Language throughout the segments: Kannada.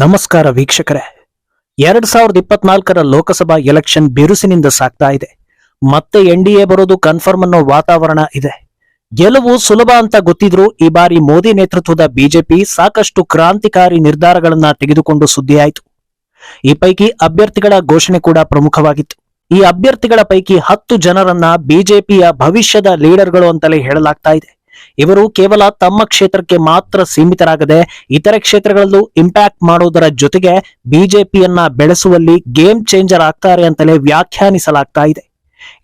ನಮಸ್ಕಾರ ವೀಕ್ಷಕರೇ. 2024ರ ಲೋಕಸಭಾ ಎಲೆಕ್ಷನ್ ಬಿರುಸಿನಿಂದ ಸಾಗ್ತಾ ಇದೆ. ಮತ್ತೆ ಎನ್ಡಿಎ ಬರೋದು ಕನ್ಫರ್ಮ್ ಅನ್ನೋ ವಾತಾವರಣ ಇದೆ. ಗೆಲುವು ಸುಲಭ ಅಂತ ಗೊತ್ತಿದ್ರೂ ಈ ಬಾರಿ ಮೋದಿ ನೇತೃತ್ವದ ಬಿಜೆಪಿ ಸಾಕಷ್ಟು ಕ್ರಾಂತಿಕಾರಿ ನಿರ್ಧಾರಗಳನ್ನ ತೆಗೆದುಕೊಂಡು ಸುದ್ದಿಯಾಯಿತು. ಈ ಪೈಕಿ ಅಭ್ಯರ್ಥಿಗಳ ಘೋಷಣೆ ಕೂಡ ಪ್ರಮುಖವಾಗಿತ್ತು. ಈ ಅಭ್ಯರ್ಥಿಗಳ ಪೈಕಿ 10 ಜನರನ್ನ ಬಿಜೆಪಿಯ ಭವಿಷ್ಯದ ಲೀಡರ್ಗಳು ಅಂತಲೇ ಹೇಳಲಾಗ್ತಾ ಇದೆ. ಇವರು ಕೇವಲ ತಮ್ಮ ಕ್ಷೇತ್ರಕ್ಕೆ ಮಾತ್ರ ಸೀಮಿತರಾಗದೆ ಇತರೆ ಕ್ಷೇತ್ರಗಳಲ್ಲೂ ಇಂಪ್ಯಾಕ್ಟ್ ಮಾಡೋದರ ಜೊತೆಗೆ ಬಿಜೆಪಿಯನ್ನ ಬೆಳೆಸುವಲ್ಲಿ ಗೇಮ್ ಚೇಂಜರ್ ಆಗ್ತಾರೆ ಅಂತಲೇ ವ್ಯಾಖ್ಯಾನಿಸಲಾಗ್ತಾ ಇದೆ.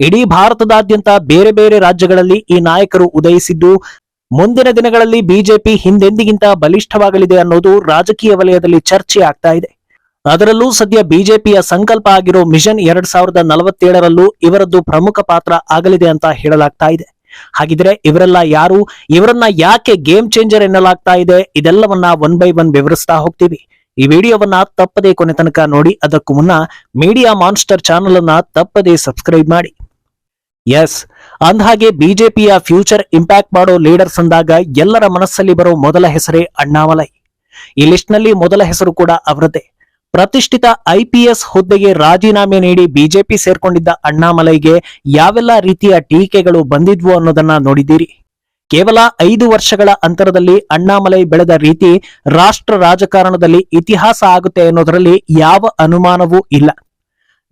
ಇಡೀ ಭಾರತದಾದ್ಯಂತ ಬೇರೆ ಬೇರೆ ರಾಜ್ಯಗಳಲ್ಲಿ ಈ ನಾಯಕರು ಉದಯಿಸಿದ್ದು ಮುಂದಿನ ದಿನಗಳಲ್ಲಿ ಬಿಜೆಪಿ ಹಿಂದೆಂದಿಗಿಂತ ಬಲಿಷ್ಠವಾಗಲಿದೆ ಅನ್ನೋದು ರಾಜಕೀಯ ವಲಯದಲ್ಲಿ ಚರ್ಚೆ ಆಗ್ತಾ ಇದೆ. ಅದರಲ್ಲೂ ಸದ್ಯ ಬಿಜೆಪಿಯ ಸಂಕಲ್ಪ ಆಗಿರೋ ಮಿಷನ್ 2047ರಲ್ಲೂ ಇವರದ್ದು ಪ್ರಮುಖ ಪಾತ್ರ ಆಗಲಿದೆ ಅಂತ ಹೇಳಲಾಗ್ತಾ ಇದೆ. ಹಾಗಿದ್ರೆ ಇವರೆಲ್ಲ ಯಾರು, ಇವರನ್ನ ಯಾಕೆ ಗೇಮ್ ಚೇಂಜರ್ ಎನ್ನಲಾಗ್ತಾ ಇದೆ, ಇದೆಲ್ಲವನ್ನ ಒನ್ ಬೈ ಒನ್ ವಿವರಿಸ್ತಾ ಹೋಗ್ತೀವಿ. ಈ ವಿಡಿಯೋವನ್ನ ತಪ್ಪದೇ ಕೊನೆ ತನಕ ನೋಡಿ. ಅದಕ್ಕೂ ಮುನ್ನ ಮೀಡಿಯಾ ಮಾನ್ಸ್ಟರ್ ಚಾನೆಲ್ ಅನ್ನ ತಪ್ಪದೇ ಸಬ್ಸ್ಕ್ರೈಬ್ ಮಾಡಿ. ಎಸ್, ಅಂದಹಾಗೆ ಬಿಜೆಪಿಯ ಫ್ಯೂಚರ್ ಇಂಪ್ಯಾಕ್ಟ್ ಮಾಡೋ ಲೀಡರ್ಸ್ ಅಂದಾಗ ಎಲ್ಲರ ಮನಸ್ಸಲ್ಲಿ ಬರೋ ಮೊದಲ ಹೆಸರೇ ಅಣ್ಣಾಮಲೈ. ಈ ಲಿಸ್ಟ್ ನಲ್ಲಿ ಮೊದಲ ಹೆಸರು ಕೂಡ ಅವರದ್ದೇ. ಪ್ರತಿಷ್ಠಿತ IPS ಹುದ್ದೆಗೆ ರಾಜೀನಾಮೆ ನೀಡಿ ಬಿಜೆಪಿ ಸೇರ್ಕೊಂಡಿದ್ದ ಅಣ್ಣಾಮಲೈಗೆ ಯಾವೆಲ್ಲ ರೀತಿಯ ಟೀಕೆಗಳು ಬಂದಿದ್ವು ಅನ್ನೋದನ್ನ ನೋಡಿದ್ದೀರಿ. ಕೇವಲ 5 ವರ್ಷಗಳ ಅಂತರದಲ್ಲಿ ಅಣ್ಣಾಮಲೈ ಬೆಳೆದ ರೀತಿ ರಾಷ್ಟ್ರ ರಾಜಕಾರಣದಲ್ಲಿ ಇತಿಹಾಸ ಆಗುತ್ತೆ ಅನ್ನೋದರಲ್ಲಿ ಯಾವ ಅನುಮಾನವೂ ಇಲ್ಲ.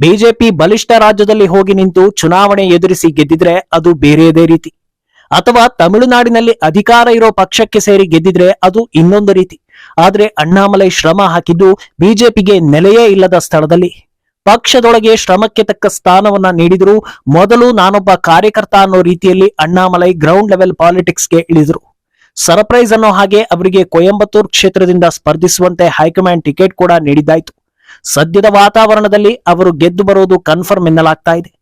ಬಿಜೆಪಿ ಬಲಿಷ್ಠ ರಾಜ್ಯದಲ್ಲಿ ಹೋಗಿ ನಿಂತು ಚುನಾವಣೆ ಎದುರಿಸಿ ಗೆದ್ದಿದ್ರೆ ಅದು ಬೇರೆಯದೇ ರೀತಿ, ಅಥವಾ ತಮಿಳುನಾಡಿನಲ್ಲಿ ಅಧಿಕಾರ ಇರೋ ಪಕ್ಷಕ್ಕೆ ಸೇರಿ ಗೆದ್ದಿದ್ರೆ ಅದು ಇನ್ನೊಂದು ರೀತಿ. ಆದ್ರೆ ಅಣ್ಣಾಮಲೈ ಶ್ರಮ ಹಾಕಿದ್ದು ಬಿಜೆಪಿಗೆ ನೆಲೆಯೇ ಇಲ್ಲದ ಸ್ಥಳದಲ್ಲಿ. ಪಕ್ಷದೊಳಗೆ ಶ್ರಮಕ್ಕೆ ತಕ್ಕ ಸ್ಥಾನವನ್ನ ನೀಡಿದ್ರು. ಮೊದಲು ನಾನೊಬ್ಬ ಕಾರ್ಯಕರ್ತ ಅನ್ನೋ ರೀತಿಯಲ್ಲಿ ಅಣ್ಣಾಮಲೈ ಗ್ರೌಂಡ್ ಲೆವೆಲ್ ಪಾಲಿಟಿಕ್ಸ್ಗೆ ಇಳಿದ್ರು. ಸರ್ಪ್ರೈಸ್ ಅನ್ನೋ ಹಾಗೆ ಅವರಿಗೆ ಕೊಯಂಬತ್ತೂರ್ ಕ್ಷೇತ್ರದಿಂದ ಸ್ಪರ್ಧಿಸುವಂತೆ ಹೈಕಮಾಂಡ್ ಟಿಕೆಟ್ ಕೂಡ ನೀಡಿದ್ದಾಯ್ತು. ಸದ್ಯದ ವಾತಾವರಣದಲ್ಲಿ ಅವರು ಗೆದ್ದು ಬರೋದು ಕನ್ಫರ್ಮ್ ಎನ್ನಲಾಗ್ತಾ ಇದೆ.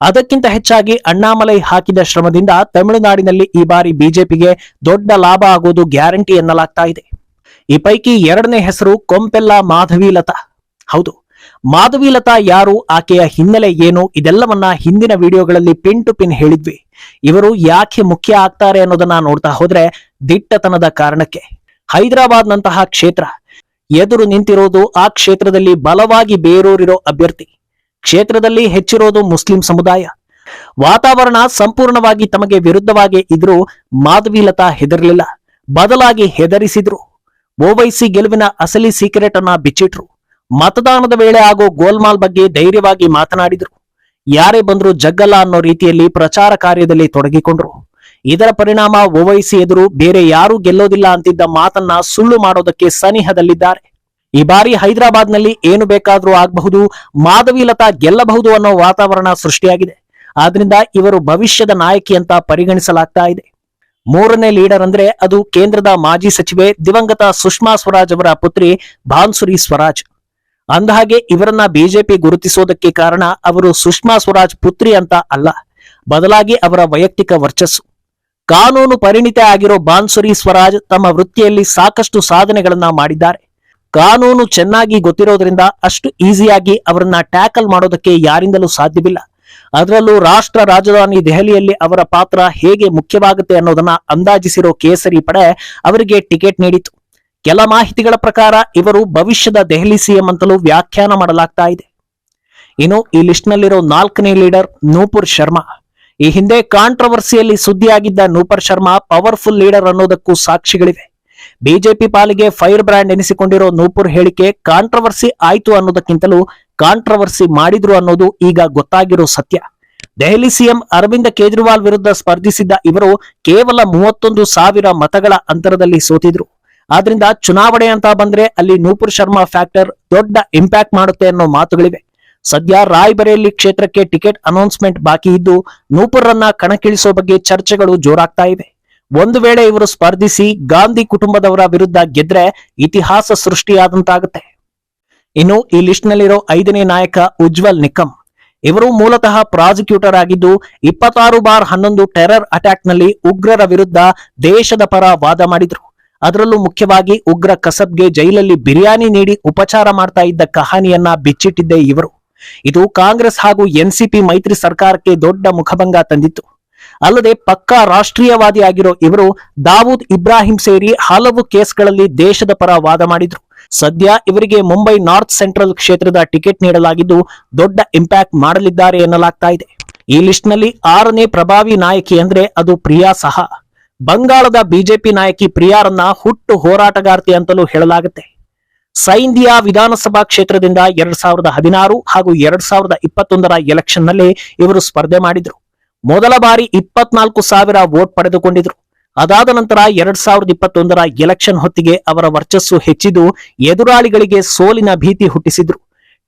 ಅದಕ್ಕಿಂತ ಹೆಚ್ಚಾಗಿ ಅಣ್ಣಾಮಲೈ ಹಾಕಿದ ಶ್ರಮದಿಂದ ತಮಿಳುನಾಡಿನಲ್ಲಿ ಈ ಬಾರಿ ಬಿಜೆಪಿಗೆ ದೊಡ್ಡ ಲಾಭ ಆಗೋದು ಗ್ಯಾರಂಟಿ ಎನ್ನಲಾಗ್ತಾ ಇದೆ. ಈ ಪೈಕಿ 2ನೇ ಹೆಸರು ಕೊಂಪೆಲ್ಲ ಮಾಧವೀಲತಾ. ಹೌದು, ಮಾಧವೀಲತಾ ಯಾರು, ಆಕೆಯ ಹಿನ್ನೆಲೆ ಏನು, ಇದೆಲ್ಲವನ್ನ ಹಿಂದಿನ ವಿಡಿಯೋಗಳಲ್ಲಿ ಪಿನ್ ಟು ಪಿನ್ ಹೇಳಿದ್ವಿ. ಇವರು ಯಾಕೆ ಮುಖ್ಯ ಆಗ್ತಾರೆ ಅನ್ನೋದನ್ನ ನೋಡ್ತಾ ಹೋದ್ರೆ ದಿಟ್ಟತನದ ಕಾರಣಕ್ಕೆ. ಹೈದರಾಬಾದ್ ನಂತಹ ಕ್ಷೇತ್ರ ಎದುರು ನಿಂತಿರೋದು ಆ ಕ್ಷೇತ್ರದಲ್ಲಿ ಬಲವಾಗಿ ಬೇರೂರಿರೋ ಅಭ್ಯರ್ಥಿ. ಕ್ಷೇತ್ರದಲ್ಲಿ ಹೆಚ್ಚಿರೋದು ಮುಸ್ಲಿಂ ಸಮುದಾಯ. ವಾತಾವರಣ ಸಂಪೂರ್ಣವಾಗಿ ತಮಗೆ ವಿರುದ್ಧವಾಗಿ ಇದ್ರೂ ಮಾಧವೀಲತಾ ಹೆದರ್ಲಿಲ್ಲ, ಬದಲಾಗಿ ಹೆದರಿಸಿದ್ರು. ಓವೈಸಿ ಗೆಲುವಿನ ಅಸಲಿ ಸೀಕ್ರೆಟ್ ಅನ್ನ ಬಿಚ್ಚಿಟ್ರು. ಮತದಾನದ ವೇಳೆ ಆಗೋ ಗೋಲ್ಮಾಲ್ ಬಗ್ಗೆ ಧೈರ್ಯವಾಗಿ ಮಾತನಾಡಿದ್ರು. ಯಾರೇ ಬಂದ್ರು ಜಗ್ಗಲ್ಲ ಅನ್ನೋ ರೀತಿಯಲ್ಲಿ ಪ್ರಚಾರ ಕಾರ್ಯದಲ್ಲಿ ತೊಡಗಿಕೊಂಡ್ರು. ಇದರ ಪರಿಣಾಮ ಓವೈಸಿ ಎದುರು ಬೇರೆ ಯಾರೂ ಗೆಲ್ಲೋದಿಲ್ಲ ಅಂತಿದ್ದ ಮಾತನ್ನ ಸುಳ್ಳು ಮಾಡೋದಕ್ಕೆ ಸನಿಹದಲ್ಲಿದ್ದಾರೆ. ಈ ಬಾರಿ ಹೈದರಾಬಾದ್ ನಲ್ಲಿ ಏನು ಬೇಕಾದ್ರೂ ಆಗಬಹುದು, ಮಾಧವೀಲತಾ ಗೆಲ್ಲಬಹುದು ಅನ್ನೋ ವಾತಾವರಣ ಸೃಷ್ಟಿಯಾಗಿದೆ. ಆದ್ರಿಂದ ಇವರು ಭವಿಷ್ಯದ ನಾಯಕಿ ಅಂತ ಪರಿಗಣಿಸಲಾಗ್ತಾ ಇದೆ. 3ನೇ ಲೀಡರ್ ಅಂದ್ರೆ ಅದು ಕೇಂದ್ರದ ಮಾಜಿ ಸಚಿವೆ ದಿವಂಗತ ಸುಷ್ಮಾ ಸ್ವರಾಜ್ ಅವರ ಪುತ್ರಿ ಬಾನ್ಸುರಿ ಸ್ವರಾಜ್. ಅಂದಹಾಗೆ ಇವರನ್ನ ಬಿಜೆಪಿ ಗುರುತಿಸೋದಕ್ಕೆ ಕಾರಣ ಅವರು ಸುಷ್ಮಾ ಸ್ವರಾಜ್ ಪುತ್ರಿ ಅಂತ ಅಲ್ಲ, ಬದಲಾಗಿ ಅವರ ವೈಯಕ್ತಿಕ ವರ್ಚಸ್ಸು. ಕಾನೂನು ಪರಿಣಿತೆ ಆಗಿರೋ ಬಾನ್ಸುರಿ ಸ್ವರಾಜ್ ತಮ್ಮ ವೃತ್ತಿಯಲ್ಲಿ ಸಾಕಷ್ಟು ಸಾಧನೆಗಳನ್ನ ಮಾಡಿದ್ದಾರೆ. ಕಾನೂನು ಚೆನ್ನಾಗಿ ಗೊತ್ತಿರೋದ್ರಿಂದ ಅಷ್ಟು ಈಸಿಯಾಗಿ ಅವರನ್ನ ಟ್ಯಾಕಲ್ ಮಾಡೋದಕ್ಕೆ ಯಾರಿಂದಲೂ ಸಾಧ್ಯವಿಲ್ಲ. ಅದರಲ್ಲೂ ರಾಷ್ಟ್ರ ರಾಜಧಾನಿ ದೆಹಲಿಯಲ್ಲಿ ಅವರ ಪಾತ್ರ ಹೇಗೆ ಮುಖ್ಯವಾಗುತ್ತೆ ಅನ್ನೋದನ್ನ ಅಂದಾಜಿಸಿರೋ ಕೇಸರಿ ಪಡೆ ಅವರಿಗೆ ಟಿಕೆಟ್ ನೀಡಿತು. ಕೆಲ ಮಾಹಿತಿಗಳ ಪ್ರಕಾರ ಇವರು ಭವಿಷ್ಯದ ದೆಹಲಿ ಸಿಎಂ ಅಂತಲೂ ವ್ಯಾಖ್ಯಾನ ಮಾಡಲಾಗ್ತಾ ಇದೆ. ಇನ್ನು ಈ ಲಿಸ್ಟ್ ನಲ್ಲಿರೋ 4ನೇ ಲೀಡರ್ ನೂಪುರ್ ಶರ್ಮಾ. ಈ ಹಿಂದೆ ಕಾಂಟ್ರವರ್ಸಿಯಲ್ಲಿ ಸುದ್ದಿಯಾಗಿದ್ದ ನೂಪುರ್ ಶರ್ಮಾ ಪವರ್ಫುಲ್ ಲೀಡರ್ ಅನ್ನೋದಕ್ಕೂ ಸಾಕ್ಷಿಗಳಿವೆ. ಬಿಜೆಪಿ ಪಾಲಿಗೆ ಫೈರ್ ಬ್ರ್ಯಾಂಡ್ ಎನಿಸಿಕೊಂಡಿರೋ ನೂಪುರ್ ಹೇಳಿಕೆ ಕಾಂಟ್ರವರ್ಸಿ ಆಯ್ತು ಅನ್ನೋದಕ್ಕಿಂತಲೂ ಕಾಂಟ್ರವರ್ಸಿ ಮಾಡಿದ್ರು ಅನ್ನೋದು ಈಗ ಗೊತ್ತಾಗಿರೋ ಸತ್ಯ. ದೆಹಲಿ ಸಿಎಂ ಅರವಿಂದ್ ಕೇಜ್ರಿವಾಲ್ ವಿರುದ್ಧ ಸ್ಪರ್ಧಿಸಿದ್ದ ಇವರು ಕೇವಲ 31,000 ಮತಗಳ ಅಂತರದಲ್ಲಿ ಸೋತಿದ್ರು. ಆದ್ರಿಂದ ಚುನಾವಣೆ ಅಂತ ಬಂದ್ರೆ ಅಲ್ಲಿ ನೂಪುರ್ ಶರ್ಮಾ ಫ್ಯಾಕ್ಟರ್ ದೊಡ್ಡ ಇಂಪ್ಯಾಕ್ಟ್ ಮಾಡುತ್ತೆ ಅನ್ನೋ ಮಾತುಗಳಿವೆ. ಸದ್ಯ ರಾಯ್ಬರೇಲಿ ಕ್ಷೇತ್ರಕ್ಕೆ ಟಿಕೆಟ್ ಅನೌನ್ಸ್ಮೆಂಟ್ ಬಾಕಿ ಇದ್ದು ನೂಪುರ್ ರನ್ನ ಕಣಕ್ಕಿಳಿಸೋ ಬಗ್ಗೆ ಚರ್ಚೆಗಳು ಜೋರಾಗ್ತಾ ಇವೆ. ಒಂದು ವೇಳೆ ಇವರು ಸ್ಪರ್ಧಿಸಿ ಗಾಂಧಿ ಕುಟುಂಬದವರ ವಿರುದ್ಧ ಗೆದ್ರೆ ಇತಿಹಾಸ ಸೃಷ್ಟಿಯಾದಂತಾಗುತ್ತೆ. ಇನ್ನು ಈ ಲಿಸ್ಟ್ ನಲ್ಲಿರೋ 5ನೇ ನಾಯಕ ಉಜ್ವಲ್ ನಿಕಂ. ಇವರು ಮೂಲತಃ ಪ್ರಾಸಿಕ್ಯೂಟರ್ ಆಗಿದ್ದು 26/11 ಟೆರರ್ ಅಟ್ಯಾಕ್ ನಲ್ಲಿ ಉಗ್ರರ ವಿರುದ್ಧ ದೇಶದ ಪರ ವಾದ ಮಾಡಿದ್ರು. ಅದರಲ್ಲೂ ಮುಖ್ಯವಾಗಿ ಉಗ್ರ ಕಸಬ್ಗೆ ಜೈಲಲ್ಲಿ ಬಿರಿಯಾನಿ ನೀಡಿ ಉಪಚಾರ ಮಾಡ್ತಾ ಇದ್ದ ಕಹಾನಿಯನ್ನ ಬಿಚ್ಚಿಟ್ಟಿದ್ದೇ ಇವರು. ಇದು ಕಾಂಗ್ರೆಸ್ ಹಾಗೂ NCP ಮೈತ್ರಿ ಸರ್ಕಾರಕ್ಕೆ ದೊಡ್ಡ ಮುಖಭಂಗ ತಂದಿತ್ತು. ಅಲ್ಲದೆ ಪಕ್ಕಾ ರಾಷ್ಟ್ರೀಯವಾದಿ ಆಗಿರೋ ಇವರು ದಾವೂದ್ ಇಬ್ರಾಹಿಂ ಸೇರಿ ಹಲವು ಕೇಸ್ಗಳಲ್ಲಿ ದೇಶದ ಪರ ವಾದ ಮಾಡಿದ್ರು. ಸದ್ಯ ಇವರಿಗೆ ಮುಂಬೈ ನಾರ್ತ್ ಸೆಂಟ್ರಲ್ ಕ್ಷೇತ್ರದ ಟಿಕೆಟ್ ನೀಡಲಾಗಿದ್ದು ದೊಡ್ಡ ಇಂಪ್ಯಾಕ್ಟ್ ಮಾಡಲಿದ್ದಾರೆ ಎನ್ನಲಾಗ್ತಾ ಇದೆ. ಈ ಲಿಸ್ಟ್ ನಲ್ಲಿ 6ನೇ ಪ್ರಭಾವಿ ನಾಯಕಿ ಅಂದ್ರೆ ಅದು ಪ್ರಿಯಾ ಸಹ. ಬಂಗಾಳದ ಬಿಜೆಪಿ ನಾಯಕಿ ಪ್ರಿಯಾರನ್ನ ಹುಟ್ಟು ಹೋರಾಟಗಾರ್ತಿ ಅಂತಲೂ ಹೇಳಲಾಗುತ್ತೆ. ಸೈಂಧಿಯಾ ವಿಧಾನಸಭಾ ಕ್ಷೇತ್ರದಿಂದ 2016 ಹಾಗೂ 2021 ಎಲೆಕ್ಷನ್ ನಲ್ಲಿ ಇವರು ಸ್ಪರ್ಧೆ ಮಾಡಿದ್ರು. ಮೊದಲ ಬಾರಿ 24,000 ವೋಟ್ ಪಡೆದುಕೊಂಡಿದ್ರು. ಅದಾದ ನಂತರ 2021 ಎಲೆಕ್ಷನ್ ಹೊತ್ತಿಗೆ ಅವರ ವರ್ಚಸ್ಸು ಹೆಚ್ಚಿದ್ದು ಎದುರಾಳಿಗಳಿಗೆ ಸೋಲಿನ ಭೀತಿ ಹುಟ್ಟಿಸಿದ್ರು.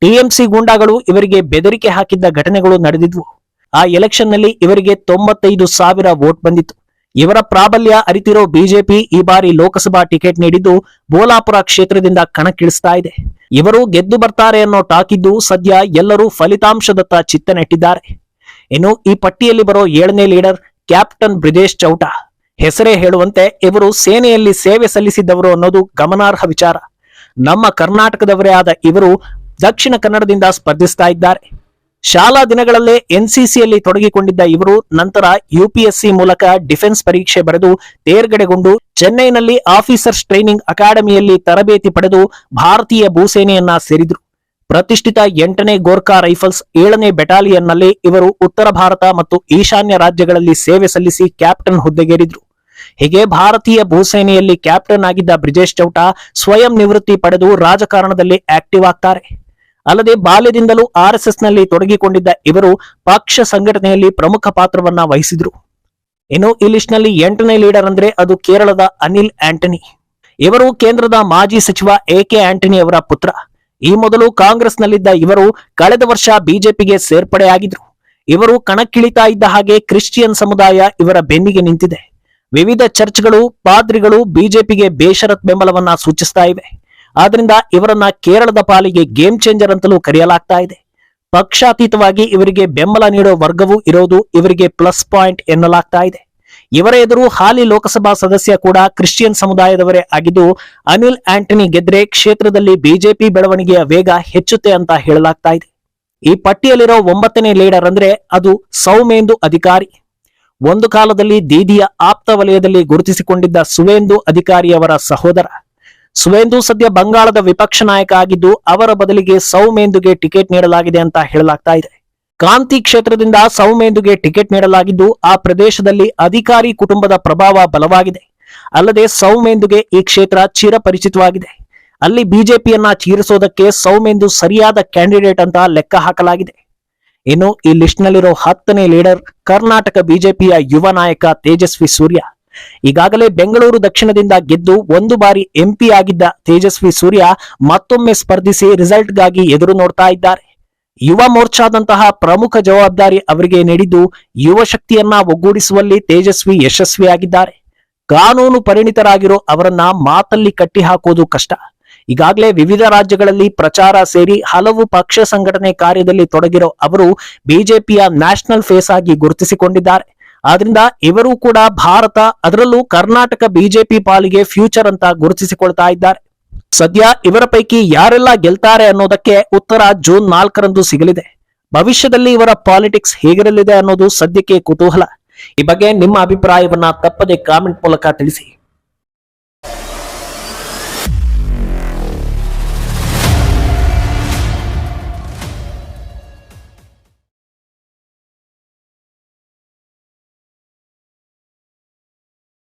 ಟಿಎಂಸಿ ಗೂಂಡಾಗಳು ಇವರಿಗೆ ಬೆದರಿಕೆ ಹಾಕಿದ್ದ ಘಟನೆಗಳು ನಡೆದಿದ್ವು. ಆ ಎಲೆಕ್ಷನ್ ನಲ್ಲಿ ಇವರಿಗೆ 95,000 ವೋಟ್ ಬಂದಿತ್ತು. ಇವರ ಪ್ರಾಬಲ್ಯ ಅರಿತಿರೋ ಬಿಜೆಪಿ ಈ ಬಾರಿ ಲೋಕಸಭಾ ಟಿಕೆಟ್ ನೀಡಿದ್ದು ಬೋಲಾಪುರ ಕ್ಷೇತ್ರದಿಂದ ಕಣಕ್ಕಿಳಿಸ್ತಾ ಇದೆ. ಇವರು ಗೆದ್ದು ಬರ್ತಾರೆ ಅನ್ನೋ ಟಾಕ್ ಇದ್ದು ಸದ್ಯ ಎಲ್ಲರೂ ಫಲಿತಾಂಶದತ್ತ ಚಿತ್ತ ನೆಟ್ಟಿದ್ದಾರೆ. ಇನ್ನು ಈ ಪಟ್ಟಿಯಲ್ಲಿ ಬರೋ 7ನೇ ಲೀಡರ್ ಕ್ಯಾಪ್ಟನ್ ಬ್ರಿಜೇಶ್ ಚೌಟಾ. ಹೆಸರೇ ಹೇಳುವಂತೆ ಇವರು ಸೇನೆಯಲ್ಲಿ ಸೇವೆ ಸಲ್ಲಿಸಿದ್ದವರು ಅನ್ನೋದು ಗಮನಾರ್ಹ ವಿಚಾರ. ನಮ್ಮ ಕರ್ನಾಟಕದವರೇ ಆದ ಇವರು ದಕ್ಷಿಣ ಕನ್ನಡದಿಂದ ಸ್ಪರ್ಧಿಸ್ತಾ ಇದ್ದಾರೆ. ಶಾಲಾ ದಿನಗಳಲ್ಲೇ ಎನ್ಸಿಸಿಯಲ್ಲಿ ತೊಡಗಿಕೊಂಡಿದ್ದ ಇವರು ನಂತರ ಯುಪಿಎಸ್ಸಿ ಮೂಲಕ ಡಿಫೆನ್ಸ್ ಪರೀಕ್ಷೆ ಬರೆದು ತೇರ್ಗಡೆಗೊಂಡು ಚೆನ್ನೈನಲ್ಲಿ ಆಫೀಸರ್ಸ್ ಟ್ರೈನಿಂಗ್ ಅಕಾಡೆಮಿಯಲ್ಲಿ ತರಬೇತಿ ಪಡೆದು ಭಾರತೀಯ ಭೂಸೇನೆಯನ್ನ ಸೇರಿದ್ರು. ಪ್ರತಿಷ್ಠಿತ 8ನೇ ಗೋರ್ಖಾ ರೈಫಲ್ಸ್ 7ನೇ ಬೆಟಾಲಿಯನ್ನಲ್ಲಿ ಇವರು ಉತ್ತರ ಭಾರತ ಮತ್ತು ಈಶಾನ್ಯ ರಾಜ್ಯಗಳಲ್ಲಿ ಸೇವೆ ಸಲ್ಲಿಸಿ ಕ್ಯಾಪ್ಟನ್ ಹುದ್ದೆಗೇರಿದ್ರು. ಹೀಗೆ ಭಾರತೀಯ ಭೂಸೇನೆಯಲ್ಲಿ ಕ್ಯಾಪ್ಟನ್ ಆಗಿದ್ದ ಬ್ರಿಜೇಶ್ ಚೌಟಾ ಸ್ವಯಂ ನಿವೃತ್ತಿ ಪಡೆದು ರಾಜಕಾರಣದಲ್ಲಿ ಆಕ್ಟಿವ್ ಆಗ್ತಾರೆ. ಅಲ್ಲದೆ ಬಾಲ್ಯದಿಂದಲೂ ಆರ್ಎಸ್ಎಸ್ ನಲ್ಲಿ ತೊಡಗಿಕೊಂಡಿದ್ದ ಇವರು ಪಕ್ಷ ಸಂಘಟನೆಯಲ್ಲಿ ಪ್ರಮುಖ ಪಾತ್ರವನ್ನ ವಹಿಸಿದ್ರು. ಇನ್ನು ಈ ಲಿಸ್ಟ್ ನಲ್ಲಿ 8ನೇ ಲೀಡರ್ ಅಂದ್ರೆ ಅದು ಕೇರಳದ ಅನಿಲ್ ಆಂಟನಿ. ಇವರು ಕೇಂದ್ರದ ಮಾಜಿ ಸಚಿವ ಎಕೆ ಆಂಟನಿ ಅವರ ಪುತ್ರ. ಈ ಮೊದಲು ಕಾಂಗ್ರೆಸ್ನಲ್ಲಿದ್ದ ಇವರು ಕಳೆದ ವರ್ಷ ಬಿಜೆಪಿಗೆ ಸೇರ್ಪಡೆಯಾಗಿದ್ರು. ಇವರು ಕಣಕ್ಕಿಳಿತಾ ಇದ್ದ ಹಾಗೆ ಕ್ರಿಶ್ಚಿಯನ್ ಸಮುದಾಯ ಇವರ ಬೆನ್ನಿಗೆ ನಿಂತಿದೆ. ವಿವಿಧ ಚರ್ಚ್ಗಳು, ಪಾದ್ರಿಗಳು ಬಿಜೆಪಿಗೆ ಬೇಷರತ್ ಬೆಂಬಲವನ್ನ ಸೂಚಿಸ್ತಾ ಇವೆ. ಆದ್ರಿಂದ ಇವರನ್ನ ಕೇರಳದ ಪಾಲಿಗೆ ಗೇಮ್ ಚೇಂಜರ್ ಅಂತಲೂ ಕರೆಯಲಾಗ್ತಾ ಇದೆ. ಪಕ್ಷಾತೀತವಾಗಿ ಇವರಿಗೆ ಬೆಂಬಲ ನೀಡೋ ವರ್ಗವೂ ಇರೋದು ಇವರಿಗೆ ಪ್ಲಸ್ ಪಾಯಿಂಟ್ ಎನ್ನಲಾಗ್ತಾ ಇದೆ. ಇವರ ಎದುರು ಹಾಲಿ ಲೋಕಸಭಾ ಸದಸ್ಯ ಕೂಡ ಕ್ರಿಶ್ಚಿಯನ್ ಸಮುದಾಯದವರೇ ಆಗಿದ್ದು ಅನಿಲ್ ಆಂಟನಿ ಗೆದ್ರೆ ಕ್ಷೇತ್ರದಲ್ಲಿ ಬಿಜೆಪಿ ಬೆಳವಣಿಗೆಯ ವೇಗ ಹೆಚ್ಚುತ್ತೆ ಅಂತ ಹೇಳಲಾಗ್ತಾ ಇದೆ. ಈ ಪಟ್ಟಿಯಲ್ಲಿರೋ 9ನೇ ಲೀಡರ್ ಅಂದ್ರೆ ಅದು ಸೌಮೇಂದು ಅಧಿಕಾರಿ. ಒಂದು ಕಾಲದಲ್ಲಿ ದೀದಿಯ ಆಪ್ತ ವಲಯದಲ್ಲಿ ಗುರುತಿಸಿಕೊಂಡಿದ್ದ ಸುವೇಂದು ಅಧಿಕಾರಿಯವರ ಸಹೋದರ. ಸುವೇಂದು ಸದ್ಯ ಬಂಗಾಳದ ವಿಪಕ್ಷ ನಾಯಕ ಆಗಿದ್ದು ಅವರ ಬದಲಿಗೆ ಸೌಮೇಂದುಗೆ ಟಿಕೆಟ್ ನೀಡಲಾಗಿದೆ ಅಂತ ಹೇಳಲಾಗ್ತಾ ಇದೆ. ಕಾಂತಿ ಕ್ಷೇತ್ರದಿಂದ ಸೌಮೇಂದುಗೆ ಟಿಕೆಟ್ ನೀಡಲಾಗಿದ್ದು ಆ ಪ್ರದೇಶದಲ್ಲಿ ಅಧಿಕಾರಿ ಕುಟುಂಬದ ಪ್ರಭಾವ ಬಲವಾಗಿದೆ. ಅಲ್ಲದೆ ಸೌಮೇಂದುಗೆ ಈ ಕ್ಷೇತ್ರ ಚಿರಪರಿಚಿತವಾಗಿದೆ. ಅಲ್ಲಿ ಬಿಜೆಪಿಯನ್ನ ಚೀರಿಸೋದಕ್ಕೆ ಸೌಮೇಂದು ಸರಿಯಾದ ಕ್ಯಾಂಡಿಡೇಟ್ ಅಂತ ಲೆಕ್ಕ ಹಾಕಲಾಗಿದೆ. ಇನ್ನು ಈ ಲಿಸ್ಟ್ ನಲ್ಲಿರೋ 10ನೇ ಲೀಡರ್ ಕರ್ನಾಟಕ ಬಿಜೆಪಿಯ ಯುವ ನಾಯಕ ತೇಜಸ್ವಿ ಸೂರ್ಯ. ಈಗಾಗಲೇ ಬೆಂಗಳೂರು ದಕ್ಷಿಣದಿಂದ ಗೆದ್ದು 1 ಬಾರಿ ಎಂಪಿ ಆಗಿದ್ದ ತೇಜಸ್ವಿ ಸೂರ್ಯ ಮತ್ತೊಮ್ಮೆ ಸ್ಪರ್ಧಿಸಿ ರಿಸಲ್ಟ್ಗಾಗಿ ಎದುರು ನೋಡ್ತಾ ಇದ್ದಾರೆ. ಯುವ ಮೋರ್ಚಾದಂತಹ ಪ್ರಮುಖ ಜವಾಬ್ದಾರಿ ಅವರಿಗೆ ನೀಡಿದ್ದು ಯುವ ಶಕ್ತಿಯನ್ನ ಒಗ್ಗೂಡಿಸುವಲ್ಲಿ ತೇಜಸ್ವಿ ಯಶಸ್ವಿಯಾಗಿದ್ದಾರೆ. ಕಾನೂನು ಪರಿಣಿತರಾಗಿರೋ ಅವರನ್ನ ಮಾತಲ್ಲಿ ಕಟ್ಟಿ ಹಾಕೋದು ಕಷ್ಟ. ಈಗಾಗಲೇ ವಿವಿಧ ರಾಜ್ಯಗಳಲ್ಲಿ ಪ್ರಚಾರ ಸೇರಿ ಹಲವು ಪಕ್ಷ ಸಂಘಟನೆ ಕಾರ್ಯದಲ್ಲಿ ತೊಡಗಿರೋ ಅವರು ಬಿಜೆಪಿಯ ನ್ಯಾಷನಲ್ ಫೇಸ್ ಆಗಿ ಗುರುತಿಸಿಕೊಂಡಿದ್ದಾರೆ. ಆದ್ರಿಂದ ಇವರು ಕೂಡ ಭಾರತ, ಅದರಲ್ಲೂ ಕರ್ನಾಟಕ ಬಿಜೆಪಿ ಪಾಲಿಗೆ ಫ್ಯೂಚರ್ ಅಂತ ಗುರುತಿಸಿಕೊಳ್ತಾ ಇದ್ದಾರೆ. ಸದ್ಯ ಇವರ ಪೈಕಿ ಯಾರೆಲ್ಲ ಗೆಲ್ತಾರೆ ಅನ್ನೋದಕ್ಕೆ ಉತ್ತರ ಜೂನ್ 4ರಂದು ಸಿಗಲಿದೆ. ಭವಿಷ್ಯದಲ್ಲಿ ಇವರ ಪಾಲಿಟಿಕ್ಸ್ ಹೇಗಿರಲಿದೆ ಅನ್ನೋದು ಸದ್ಯಕ್ಕೆ ಕುತೂಹಲ. ಈ ಬಗ್ಗೆ ನಿಮ್ಮ ಅಭಿಪ್ರಾಯವನ್ನ ತಪ್ಪದೆ ಕಾಮೆಂಟ್ ಮೂಲಕ ತಿಳಿಸಿ.